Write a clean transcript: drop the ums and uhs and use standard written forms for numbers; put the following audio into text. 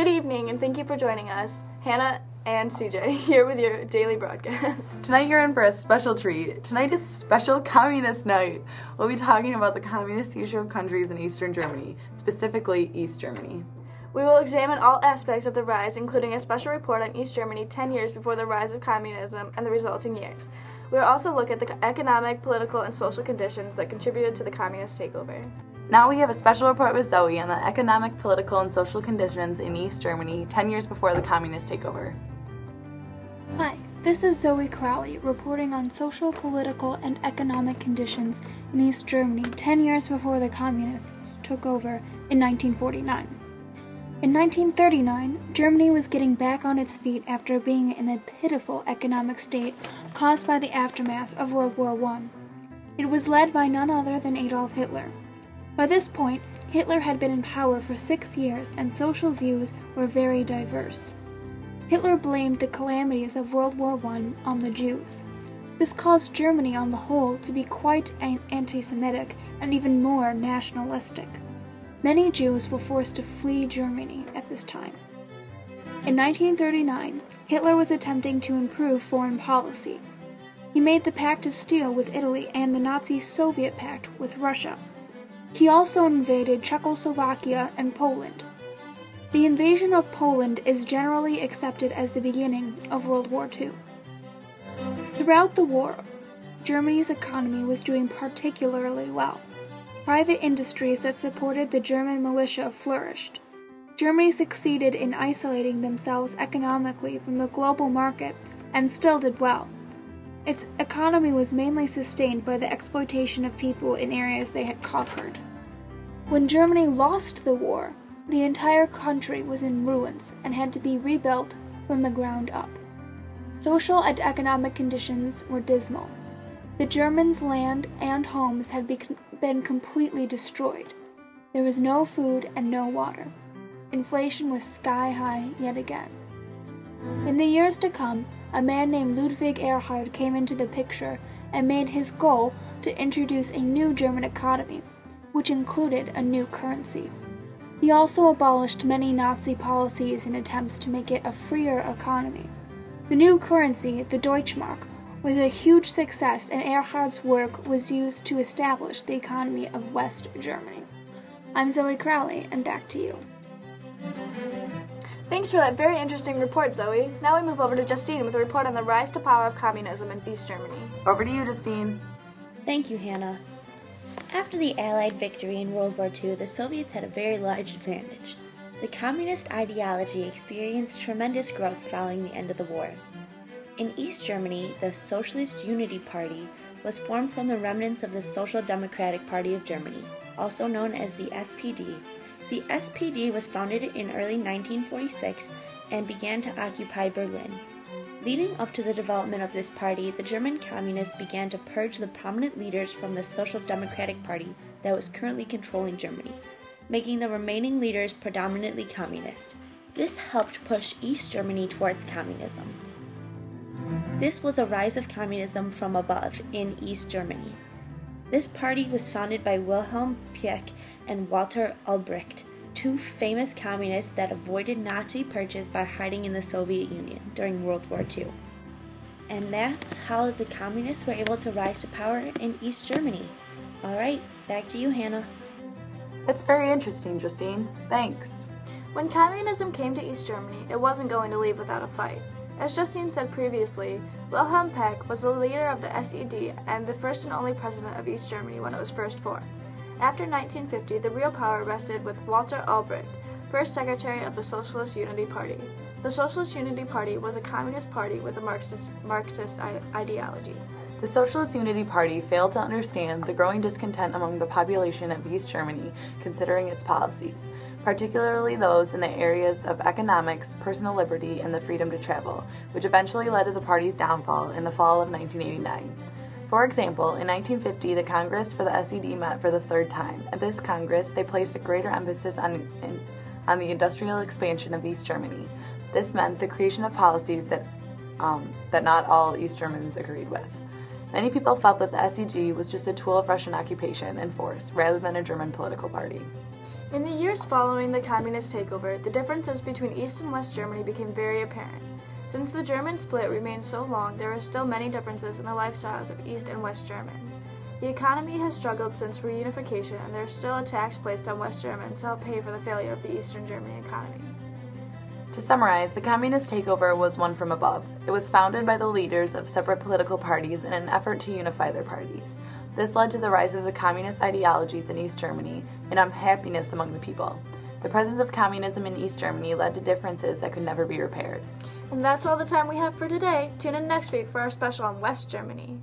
Good evening, and thank you for joining us. Hannah and CJ here with your daily broadcast. Tonight you're in for a special treat. Tonight is Special Communist Night. We'll be talking about the communist issue of countries in Eastern Germany, specifically East Germany. We will examine all aspects of the rise, including a special report on East Germany 10 years before the rise of communism and the resulting years. We will also look at the economic, political, and social conditions that contributed to the communist takeover. Now we have a special report with Zoe on the economic, political, and social conditions in East Germany 10 years before the communist takeover. Hi, this is Zoe Crowley reporting on social, political, and economic conditions in East Germany 10 years before the communists took over in 1949. In 1939, Germany was getting back on its feet after being in a pitiful economic state caused by the aftermath of World War I. It was led by none other than Adolf Hitler. By this point, Hitler had been in power for 6 years and social views were very diverse. Hitler blamed the calamities of World War I on the Jews. This caused Germany on the whole to be quite anti-Semitic and even more nationalistic. Many Jews were forced to flee Germany at this time. In 1939, Hitler was attempting to improve foreign policy. He made the Pact of Steel with Italy and the Nazi-Soviet Pact with Russia. He also invaded Czechoslovakia and Poland. The invasion of Poland is generally accepted as the beginning of World War II. Throughout the war, Germany's economy was doing particularly well. Private industries that supported the German militia flourished. Germany succeeded in isolating themselves economically from the global market and still did well. Its economy was mainly sustained by the exploitation of people in areas they had conquered. When Germany lost the war, the entire country was in ruins and had to be rebuilt from the ground up. Social and economic conditions were dismal. The Germans' land and homes had been completely destroyed. There was no food and no water. Inflation was sky high yet again. In the years to come, a man named Ludwig Erhard came into the picture and made his goal to introduce a new German economy, which included a new currency. He also abolished many Nazi policies in attempts to make it a freer economy. The new currency, the Deutschmark, was a huge success, and Erhard's work was used to establish the economy of West Germany. I'm Zoe Crowley, and back to you. Thanks for that very interesting report, Zoe. Now we move over to Justine with a report on the rise to power of communism in East Germany. Over to you, Justine. Thank you, Hannah. After the Allied victory in World War II, the Soviets had a very large advantage. The communist ideology experienced tremendous growth following the end of the war. In East Germany, the Socialist Unity Party was formed from the remnants of the Social Democratic Party of Germany, also known as the SPD. The SPD was founded in early 1946 and began to occupy Berlin. Leading up to the development of this party, the German communists began to purge the prominent leaders from the Social Democratic Party that was currently controlling Germany, making the remaining leaders predominantly communist. This helped push East Germany towards communism. This was a rise of communism from above in East Germany. This party was founded by Wilhelm Pieck and Walter Ulbricht, two famous communists that avoided Nazi purges by hiding in the Soviet Union during World War II. And that's how the communists were able to rise to power in East Germany. Alright, back to you, Hannah. That's very interesting, Justine. Thanks. When communism came to East Germany, it wasn't going to leave without a fight. As Justine said previously, Wilhelm Pieck was the leader of the SED and the first and only president of East Germany when it was first formed. After 1950, the real power rested with Walter Ulbricht, first secretary of the Socialist Unity Party. The Socialist Unity Party was a communist party with a Marxist ideology. The Socialist Unity Party failed to understand the growing discontent among the population of East Germany considering its policies, particularly those in the areas of economics, personal liberty, and the freedom to travel, which eventually led to the party's downfall in the fall of 1989. For example, in 1950, the Congress for the SED met for the third time. At this Congress, they placed a greater emphasis on the industrial expansion of East Germany. This meant the creation of policies that not all East Germans agreed with. Many people felt that the SED was just a tool of Russian occupation and force, rather than a German political party. In the years following the communist takeover, the differences between East and West Germany became very apparent. Since the German split remained so long, there were still many differences in the lifestyles of East and West Germans. The economy has struggled since reunification, and there is still a tax placed on West Germans to help pay for the failure of the Eastern Germany economy. To summarize, the communist takeover was one from above. It was founded by the leaders of separate political parties in an effort to unify their parties. This led to the rise of the communist ideologies in East Germany and unhappiness among the people. The presence of communism in East Germany led to differences that could never be repaired. And that's all the time we have for today. Tune in next week for our special on West Germany.